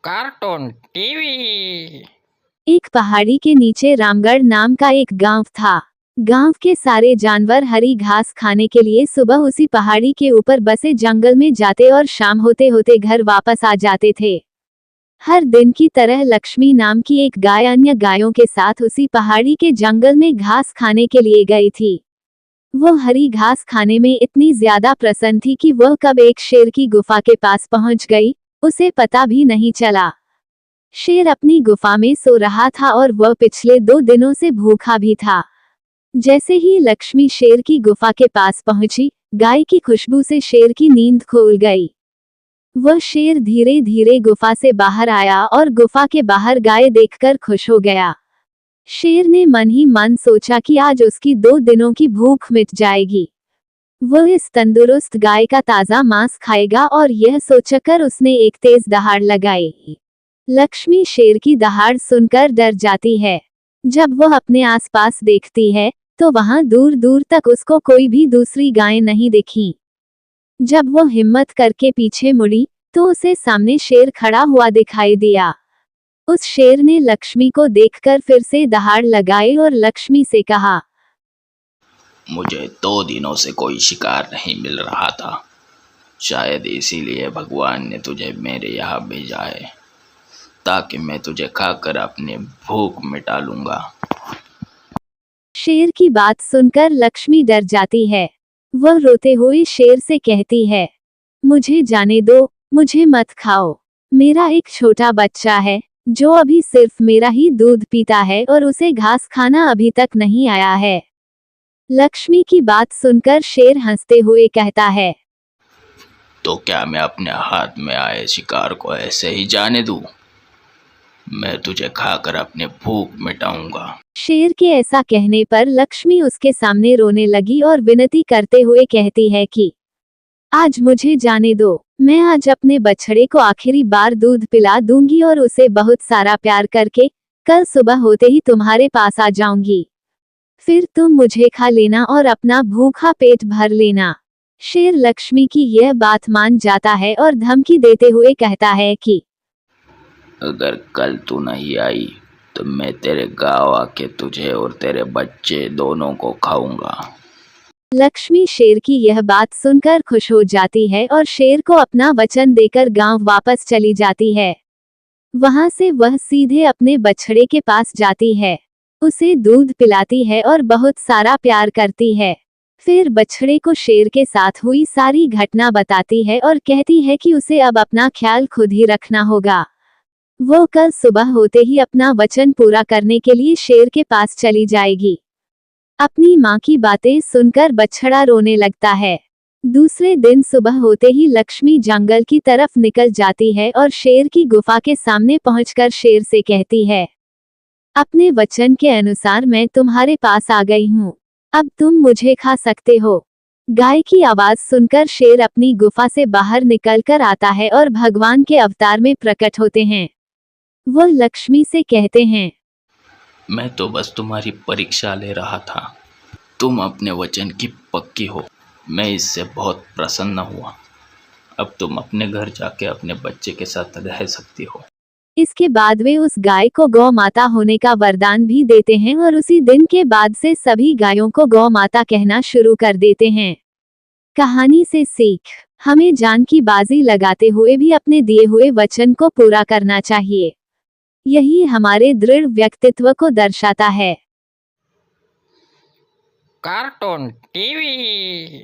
Cartoon TV. एक पहाड़ी के नीचे रामगढ़ नाम का एक गांव था। गांव के सारे जानवर हरी घास खाने के लिए सुबह उसी पहाड़ी के ऊपर बसे जंगल में जाते और शाम होते होते घर वापस आ जाते थे। हर दिन की तरह लक्ष्मी नाम की एक गाय अन्य गायों के साथ उसी पहाड़ी के जंगल में घास खाने के लिए गई थी। वो हरी घास खाने में इतनी ज्यादा प्रसन्न थी कि वह कब एक शेर की गुफा के पास पहुंच गई, उसे पता भी नहीं चला। शेर अपनी गुफा में सो रहा था और वह पिछले 2 दिनों से भूखा भी था। जैसे ही लक्ष्मी शेर की गुफा के पास पहुंची, गाय की खुशबू से शेर की नींद खुल गई। वह शेर धीरे धीरे गुफा से बाहर आया और गुफा के बाहर गाय देखकर खुश हो गया। शेर ने मन ही मन सोचा कि आज उसकी 2 दिनों की भूख मिट जाएगी। वह इस तंदुरुस्त गाय का ताजा मांस खाएगा और यह सोचकर उसने एक तेज दहाड़ लगाई। लक्ष्मी शेर की दहाड़ सुनकर डर जाती है। जब वह अपने आसपास देखती है तो वहां दूर दूर तक उसको कोई भी दूसरी गाय नहीं दिखी। जब वह हिम्मत करके पीछे मुड़ी तो उसे सामने शेर खड़ा हुआ दिखाई दिया। उस शेर ने लक्ष्मी को देखकर फिर से दहाड़ लगाई और लक्ष्मी से कहा, मुझे 2 दिनों से कोई शिकार नहीं मिल रहा था। शायद इसीलिए भगवान ने तुझे मेरे यहाँ भेजा है, ताकि मैं तुझे खाकर अपनी भूख मिटा लूंगा। शेर की बात सुनकर लक्ष्मी डर जाती है। वह रोते हुए शेर से कहती है, मुझे जाने दो, मुझे मत खाओ। मेरा एक छोटा बच्चा है जो अभी सिर्फ मेरा ही दूध पीता है और उसे घास खाना अभी तक नहीं आया है। लक्ष्मी की बात सुनकर शेर हंसते हुए कहता है, तो क्या मैं अपने हाथ में आए शिकार को ऐसे ही जाने दूं? मैं तुझे खाकर अपनी भूख मिटाऊंगा। शेर के ऐसा कहने पर लक्ष्मी उसके सामने रोने लगी और विनती करते हुए कहती है कि आज मुझे जाने दो। मैं आज अपने बछड़े को आखिरी बार दूध पिला दूंगी और उसे बहुत सारा प्यार करके कल सुबह होते ही तुम्हारे पास आ जाऊंगी। फिर तुम मुझे खा लेना और अपना भूखा पेट भर लेना। शेर लक्ष्मी की यह बात मान जाता है और धमकी देते हुए कहता है कि अगर कल तू नहीं आई तो मैं तेरे गाँव आके तुझे और तेरे बच्चे दोनों को खाऊंगा। लक्ष्मी शेर की यह बात सुनकर खुश हो जाती है और शेर को अपना वचन देकर गांव वापस चली जाती है। वहां से वह सीधे अपने बछड़े के पास जाती है, उसे दूध पिलाती है और बहुत सारा प्यार करती है। फिर बछड़े को शेर के साथ हुई सारी घटना बताती है और कहती है कि उसे अब अपना ख्याल खुद ही रखना होगा। वो कल सुबह होते ही अपना वचन पूरा करने के लिए शेर के पास चली जाएगी। अपनी माँ की बातें सुनकर बछड़ा रोने लगता है। दूसरे दिन सुबह होते ही लक्ष्मी जंगल की तरफ निकल जाती है और शेर की गुफा के सामने पहुंचकर शेर से कहती है, अपने वचन के अनुसार मैं तुम्हारे पास आ गई हूँ, अब तुम मुझे खा सकते हो। गाय की आवाज सुनकर शेर अपनी गुफा से बाहर निकलकर आता है और भगवान के अवतार में प्रकट होते हैं। वह लक्ष्मी से कहते हैं, मैं तो बस तुम्हारी परीक्षा ले रहा था। तुम अपने वचन की पक्की हो। मैं इससे बहुत प्रसन्न हुआ। अब तुम अपने घर जाके अपने बच्चे के साथ रह सकती हो। इसके बाद वे उस गाय को गौ माता होने का वरदान भी देते हैं और उसी दिन के बाद से सभी गायों को गौ माता कहना शुरू कर देते हैं। कहानी से सीख, हमें जान की बाजी लगाते हुए भी अपने दिए हुए वचन को पूरा करना चाहिए। यही हमारे दृढ़ व्यक्तित्व को दर्शाता है। Cartoon TV.